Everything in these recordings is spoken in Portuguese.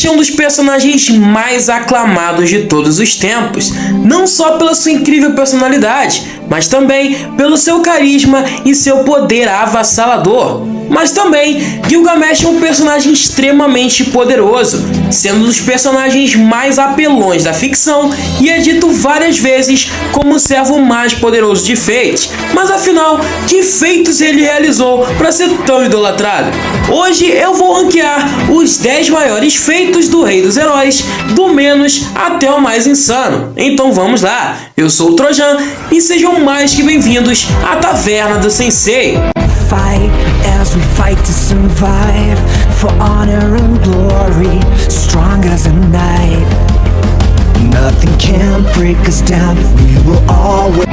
Gilgamesh é um dos personagens mais aclamados de todos os tempos, não só pela sua incrível personalidade, mas também pelo seu carisma e seu poder avassalador. Mas também, Gilgamesh é um personagem extremamente poderoso, sendo um dos personagens mais apelões da ficção e é dito várias vezes como o servo mais poderoso de Fate. Mas afinal, que feitos ele realizou para ser tão idolatrado? Hoje eu vou ranquear os 10 maiores feitos do Rei dos Heróis, do menos até o mais insano. Então vamos lá, eu sou o Trojan e sejam mais que bem-vindos à Taverna do Sensei. Fight as we fight to survive, for honor and glory, strong as a knight. Nothing can break us down, we will always...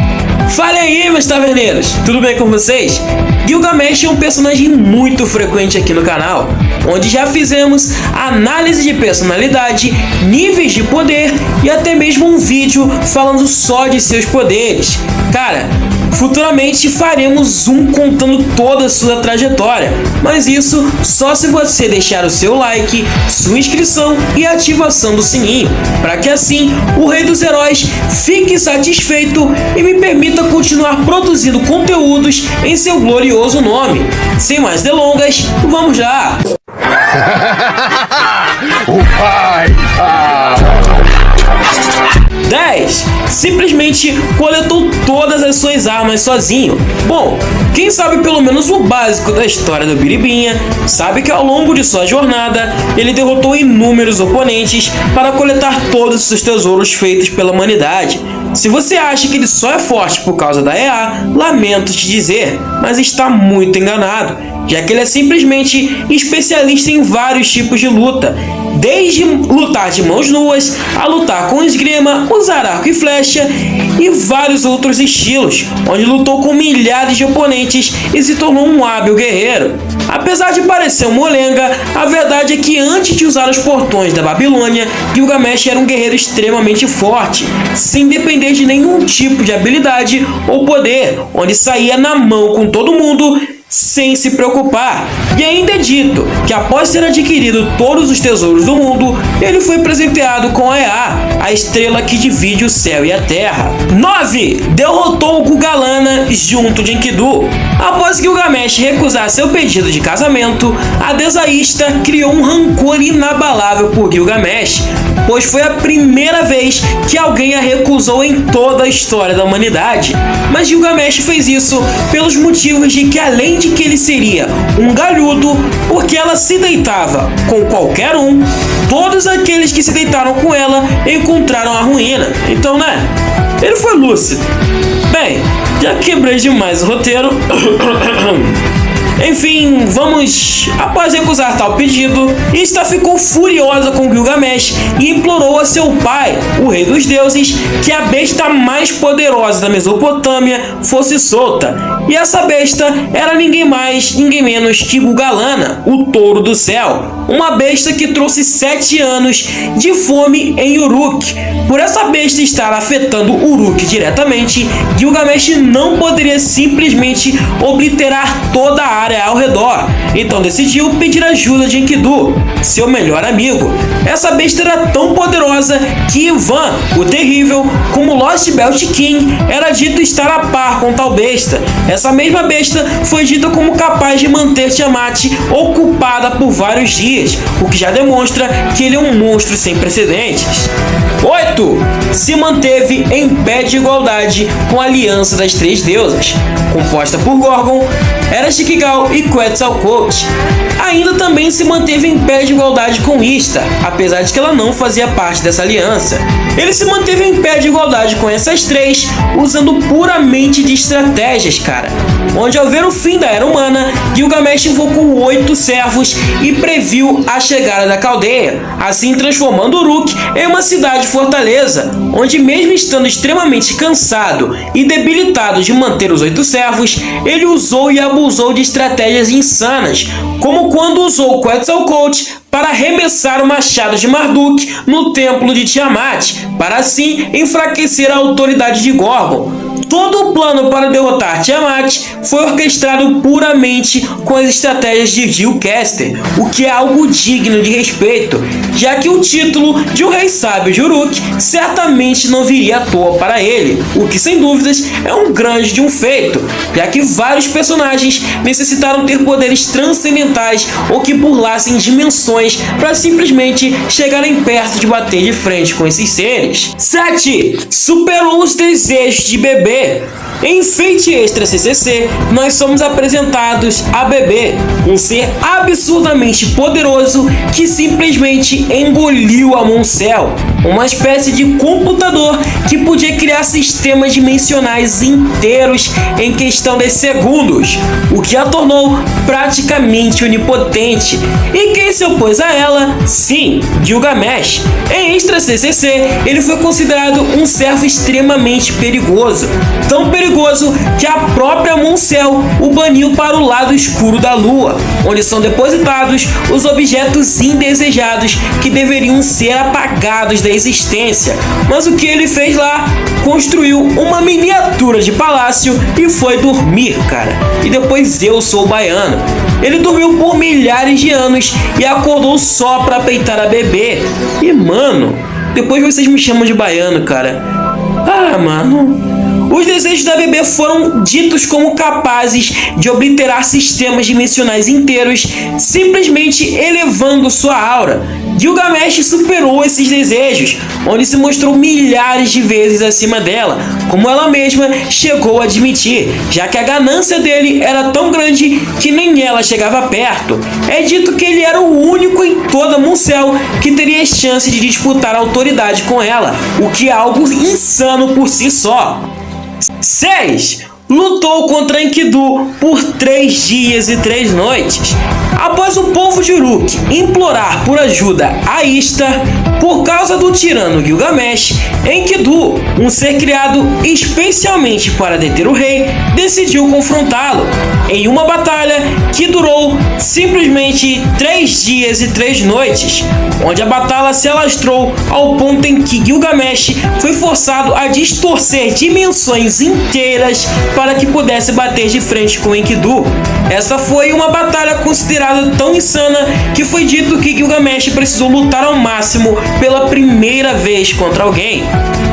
Fala aí, meus taverneiros! Tudo bem com vocês? Gilgamesh é um personagem muito frequente aqui no canal, onde já fizemos análise de personalidade, níveis de poder e até mesmo um vídeo falando só de seus poderes. Cara, futuramente faremos um contando toda a sua trajetória, mas isso só se você deixar o seu like, sua inscrição e ativação do sininho, para que assim o Rei dos Heróis fique satisfeito e me permita continuar produzindo conteúdos em seu glorioso nome. Sem mais delongas, vamos lá! O pai! 10. Simplesmente coletou todas as suas armas sozinho. Bom, quem sabe pelo menos o básico da história do Biribinha, sabe que ao longo de sua jornada, ele derrotou inúmeros oponentes para coletar todos os tesouros feitos pela humanidade. Se você acha que ele só é forte por causa da EA, lamento te dizer, mas está muito enganado, já que ele é simplesmente especialista em vários tipos de luta, desde lutar de mãos nuas, a lutar com esgrima, usar arco e flecha e vários outros estilos, onde lutou com milhares de oponentes e se tornou um hábil guerreiro. Apesar de parecer um molenga, a verdade é que antes de usar os portões da Babilônia, Gilgamesh era um guerreiro extremamente forte, sem depender de nenhum tipo de habilidade ou poder, onde saía na mão com todo mundo, sem se preocupar. E ainda é dito que após ter adquirido todos os tesouros do mundo, ele foi presenteado com a Ea, a estrela que divide o céu e a terra. 9. Derrotou Gugalana junto de Enkidu. Após Gilgamesh recusar seu pedido de casamento, a desaísta criou um rancor inabalável por Gilgamesh, pois foi a primeira vez que alguém a recusou em toda a história da humanidade. Mas Gilgamesh fez isso pelos motivos de que, além de que ele seria um galhudo, porque ela se deitava com qualquer um, todos aqueles que se deitaram com ela encontraram a ruína. Então, né? Ele foi lúcido. Bem, já quebrei demais o roteiro. Enfim, vamos... Após recusar tal pedido, Ista ficou furiosa com Gilgamesh e implorou a seu pai, o rei dos deuses, que a besta mais poderosa da Mesopotâmia fosse solta. E essa besta era ninguém mais, ninguém menos que Gugalana, o touro do céu. Uma besta que trouxe 7 anos de fome em Uruk. Por essa besta estar afetando Uruk diretamente, Gilgamesh não poderia simplesmente obliterar toda a área ao redor, então decidiu pedir ajuda de Enkidu, seu melhor amigo. Essa besta era tão poderosa que Ivan, o terrível, como Lost Belt King, era dito estar a par com tal besta. Essa mesma besta foi dita como capaz de manter Tiamat ocupada por vários dias, o que já demonstra que ele é um monstro sem precedentes. 8. Se manteve em pé de igualdade com a Aliança das Três Deusas, composta por Gorgon, Ereshkigal e Quetzalcoatl. Ainda também se manteve em pé de igualdade com Ista, apesar de que ela não fazia parte dessa aliança. Ele se manteve em pé de igualdade com essas três, usando puramente de estratégias, cara. Onde, ao ver o fim da Era Humana, Gilgamesh invocou 8 servos e previu a chegada da Caldeia, assim transformando Uruk em uma cidade-fortaleza, onde, mesmo estando extremamente cansado e debilitado de manter os 8 servos, ele usou e abusou de estratégias insanas, como quando usou Quetzalcoatl para arremessar o machado de Marduk no templo de Tiamat, para assim enfraquecer a autoridade de Gorgon. Todo o plano para derrotar Tiamat foi orquestrado puramente com as estratégias de Gil Caster, o que é algo digno de respeito, já que o título de o Rei Sábio de Uruk certamente não viria à toa para ele, o que sem dúvidas é um grande de um feito, já que vários personagens necessitaram ter poderes transcendentais ou que burlassem dimensões para simplesmente chegarem perto de bater de frente com esses seres. 7. Superou os desejos de Bebê. Em Fate Extra CCC, nós somos apresentados a Bebê, um ser absurdamente poderoso que simplesmente engoliu a Moncel, uma espécie de computador que podia criar sistemas dimensionais inteiros em questão de segundos, o que a tornou praticamente onipotente. E quem se opôs a ela? Sim, Gilgamesh. Em Extra CCC, ele foi considerado um servo extremamente perigoso, tão perigoso que a própria Moncel o baniu para o lado escuro da lua, onde são depositados os objetos indesejados que deveriam ser apagados da existência. Mas o que ele fez lá? Construiu uma miniatura de palácio e foi dormir, cara. E depois eu sou o baiano. Ele dormiu por milhares de anos e acordou só pra peitar a Bebê. E mano, depois vocês me chamam de baiano, cara. Ah, mano. Os desejos da Bebê foram ditos como capazes de obliterar sistemas dimensionais inteiros, simplesmente elevando sua aura. Gilgamesh superou esses desejos, onde se mostrou milhares de vezes acima dela, como ela mesma chegou a admitir, já que a ganância dele era tão grande que nem ela chegava perto. É dito que ele era o único em toda Moncel que teria chance de disputar a autoridade com ela, o que é algo insano por si só. 6. Lutou contra Enkidu por 3 dias e 3 noites. Após o povo de Uruk implorar por ajuda a Ishtar por causa do tirano Gilgamesh, Enkidu, um ser criado especialmente para deter o rei, decidiu confrontá-lo em uma batalha que durou simplesmente 3 dias e 3 noites, onde a batalha se alastrou ao ponto em que Gilgamesh foi forçado a distorcer dimensões inteiras para que pudesse bater de frente com Enkidu. Essa foi uma batalha considerada tão insana que foi dito que Gilgamesh precisou lutar ao máximo pela primeira vez contra alguém.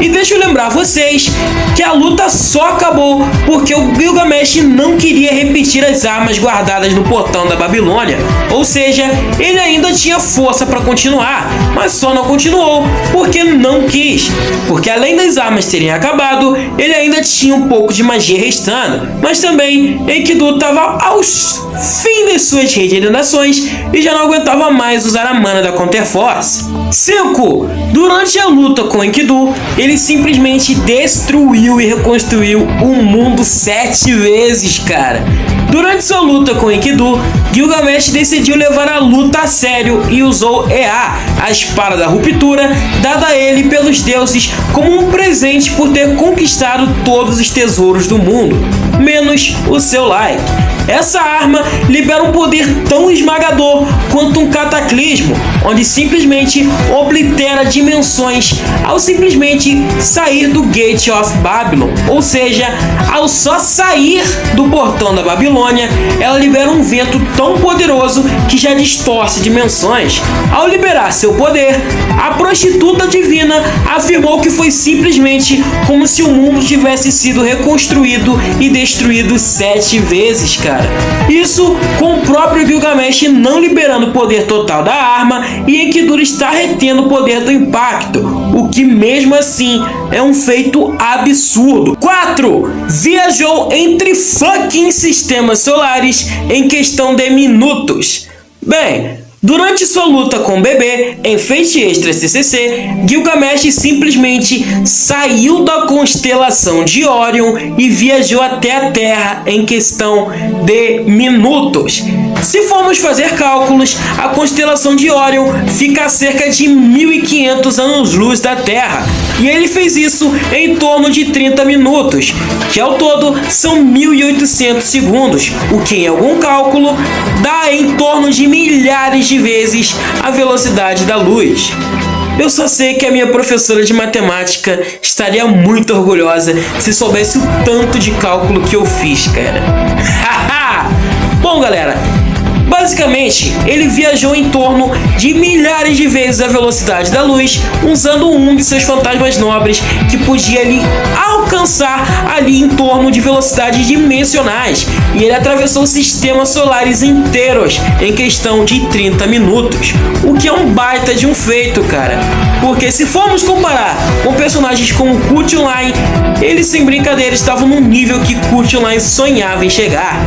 E deixa eu lembrar vocês que a luta só acabou porque o Gilgamesh não queria repetir as armas guardadas no portão da Babilônia, ou seja, ele ainda tinha força para continuar, mas só não continuou porque não quis, porque além das armas terem acabado, ele ainda tinha um pouco de magia restando, mas também Enkidu estava aos fins das suas regenerações e já não aguentava mais usar a mana da Counterforce. 5. Durante a luta com Enkidu, ele simplesmente destruiu e reconstruiu o mundo 7 vezes, cara. Durante sua luta com Enkidu, Gilgamesh decidiu levar a luta a sério e usou Ea, a espada da ruptura, dada a ele pelos deuses como um presente por ter conquistado todos os tesouros do mundo, menos o seu like. Essa arma libera um poder tão esmagador quanto um cataclismo, onde simplesmente oblitera dimensões ao simplesmente sair do Gate of Babylon, ou seja, ao só sair do portão da Babilônia, ela libera um vento tão poderoso que já distorce dimensões. Ao liberar seu poder, a prostituta divina afirmou que foi simplesmente como se o mundo tivesse sido reconstruído e destruído 7 vezes, cara. Isso com o próprio Gilgamesh não liberando o poder total da arma e Enkidu está retendo o poder do impacto, o que mesmo assim é um feito absurdo. 4. Viajou entre fucking sistemas solares em questão de minutos. Bem, durante sua luta com o Bebê em Fate Extra CCC, Gilgamesh simplesmente saiu da constelação de Orion e viajou até a Terra em questão de minutos. Se formos fazer cálculos, a constelação de Orion fica a cerca de 1500 anos-luz da Terra, e ele fez isso em torno de 30 minutos, que ao todo são 1800 segundos, o que em algum cálculo dá em torno de milhares de vezes a velocidade da luz. Eu só sei que a minha professora de matemática estaria muito orgulhosa se soubesse o tanto de cálculo que eu fiz, cara. Bom, galera, basicamente, ele viajou em torno de milhares de vezes a velocidade da luz, usando um de seus fantasmas nobres que podia ali alcançar ali em torno de velocidades dimensionais, e ele atravessou sistemas solares inteiros em questão de 30 minutos, o que é um baita de um feito, cara. Porque se formos comparar com personagens como Cut Online, eles sem brincadeira estavam no nível que Cut Online sonhava em chegar.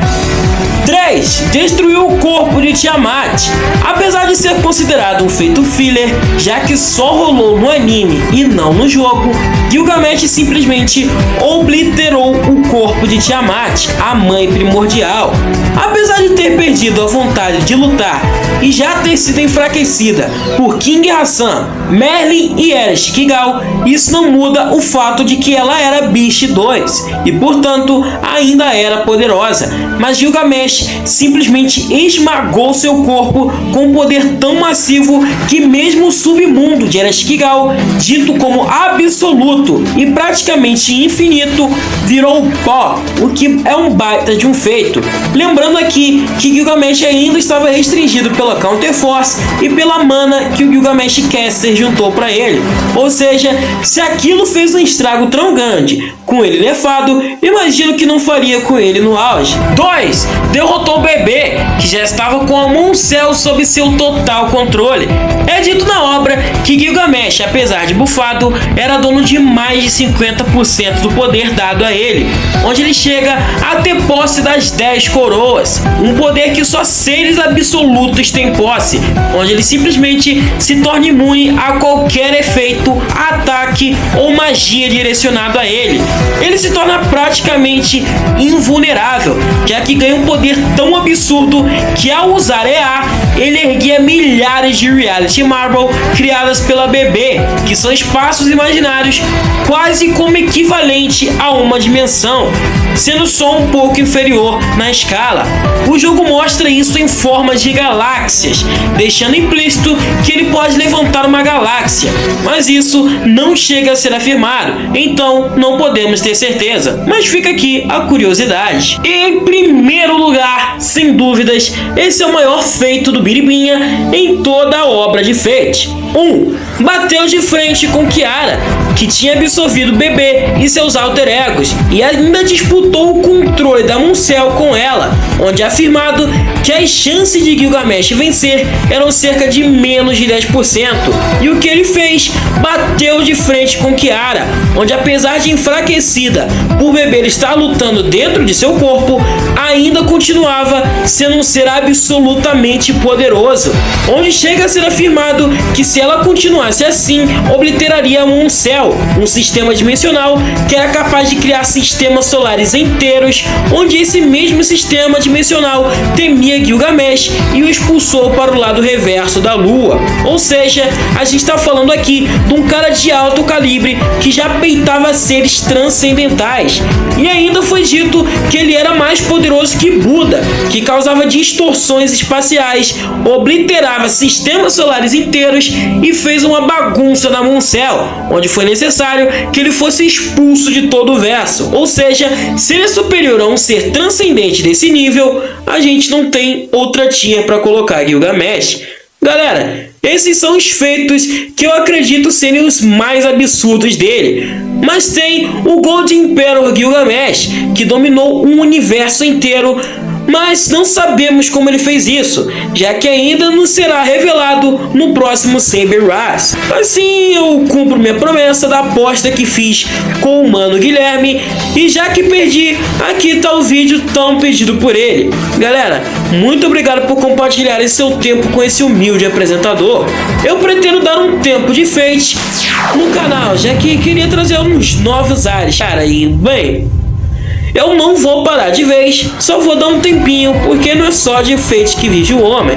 3. Destruiu o corpo de Tiamat. Apesar de ser considerado um feito filler, já que só rolou no anime e não no jogo, Gilgamesh simplesmente obliterou o corpo de Tiamat, a mãe primordial. Apesar de ter perdido a vontade de lutar e já ter sido enfraquecida por King Hassan, Merlin e Ereshkigal, Kigal, isso não muda o fato de que ela era Beast 2 e, portanto, ainda era poderosa, mas Gilgamesh simplesmente esmagou seu corpo com um poder tão massivo que mesmo o submundo de Ereshkigal, dito como absoluto e praticamente infinito, virou pó, o que é um baita de um feito. Lembrando aqui que Gilgamesh ainda estava restringido pela Counter Force e pela mana que o Gilgamesh Caster juntou para ele. Ou seja, se aquilo fez um estrago tão grande com ele nerfado, imagino que não faria com ele no auge. 2. Derrotou o bebê, que já estava com a Muncel sob seu total controle. É dito na obra que Gilgamesh, apesar de bufado, era dono de mais de 50% do poder dado a ele, onde ele chega a ter posse das 10 coroas, um poder que só seres absolutos têm posse, onde ele simplesmente se torna imune a qualquer efeito, ataque ou magia direcionado a ele. Ele se torna praticamente invulnerável, já que ganha um poder tão absurdo que ao usar EA, ele erguia milhares de Reality Marble criadas pela BB, que são espaços imaginários quase como equivalente a uma dimensão, sendo só um pouco inferior na escala. O jogo mostra isso em formas de galáxias, deixando implícito que ele pode levantar uma galáxia, mas isso não chega a ser afirmado, então não podemos ter certeza, mas fica aqui a curiosidade. E em primeiro lugar, sem dúvidas, esse é o maior feito do Biribinha em toda a obra de Fate. 1. Bateu de frente com Kiara, que tinha absorvido o bebê e seus alter egos, e ainda disputou o controle da Muncel com ela, onde é afirmado que as chances de Gilgamesh vencer eram cerca de menos de 10%. E o que ele fez? Bateu de frente com Kiara, onde apesar de enfraquecida por bebê estar lutando dentro de seu corpo, ainda continuava sendo um ser absolutamente poderoso, onde chega a ser afirmado que se ela continuasse assim, obliteraria a Muncel, um sistema dimensional que era capaz de criar sistemas solares inteiros, onde esse mesmo sistema dimensional temia Gilgamesh e o expulsou para o lado reverso da Lua. Ou seja, a gente está falando aqui de um cara de alto calibre que já peitava seres transcendentais. E ainda foi dito que ele era mais poderoso que Buda, que causava distorções espaciais, obliterava sistemas solares inteiros e fez uma bagunça na Muncel, onde foi necessário que ele fosse expulso de todo o verso. Ou seja, se ele é superior a um ser transcendente desse nível, a gente não tem outra tier para colocar Gilgamesh. Galera, esses são os feitos que eu acredito serem os mais absurdos dele. Mas tem o Gold Emperor Gilgamesh, que dominou um universo inteiro, mas não sabemos como ele fez isso, já que ainda não será revelado no próximo Saber Wars. Assim, eu cumpro minha promessa da aposta que fiz com o mano Guilherme, e já que perdi, aqui tá o vídeo tão pedido por ele. Galera, muito obrigado por compartilhar esse seu tempo com esse humilde apresentador. Eu pretendo dar um tempo de Fate no canal, já que queria trazer uns novos ares, cara, e bem, eu não vou parar de vez, só vou dar um tempinho, porque não é só de Fate que vive o homem.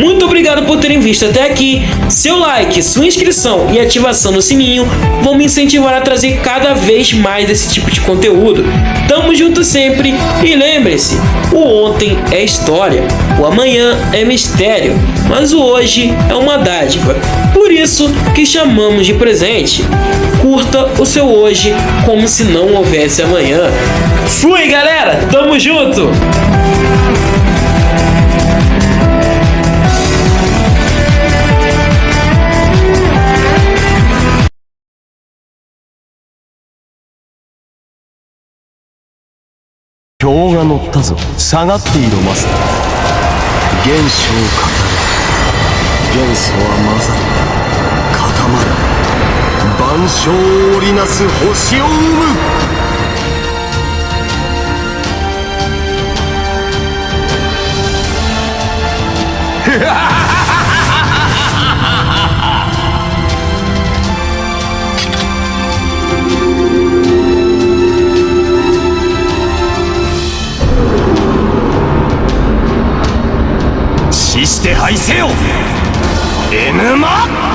Muito obrigado por terem visto até aqui. Seu like, sua inscrição e ativação no sininho vão me incentivar a trazer cada vez mais desse tipo de conteúdo. Tamo junto sempre e lembre-se, o ontem é história, o amanhã é mistério, mas o hoje é uma dádiva. Por isso que chamamos de presente. Curta o seu hoje como se não houvesse amanhã. Fui, galera! Tamo junto!今日が乗ったぞ。下がっていろマスター。元首を語る。元素は混ざる。固まる。万象を織りなす星を生む。死して敗せよ、エヌマ。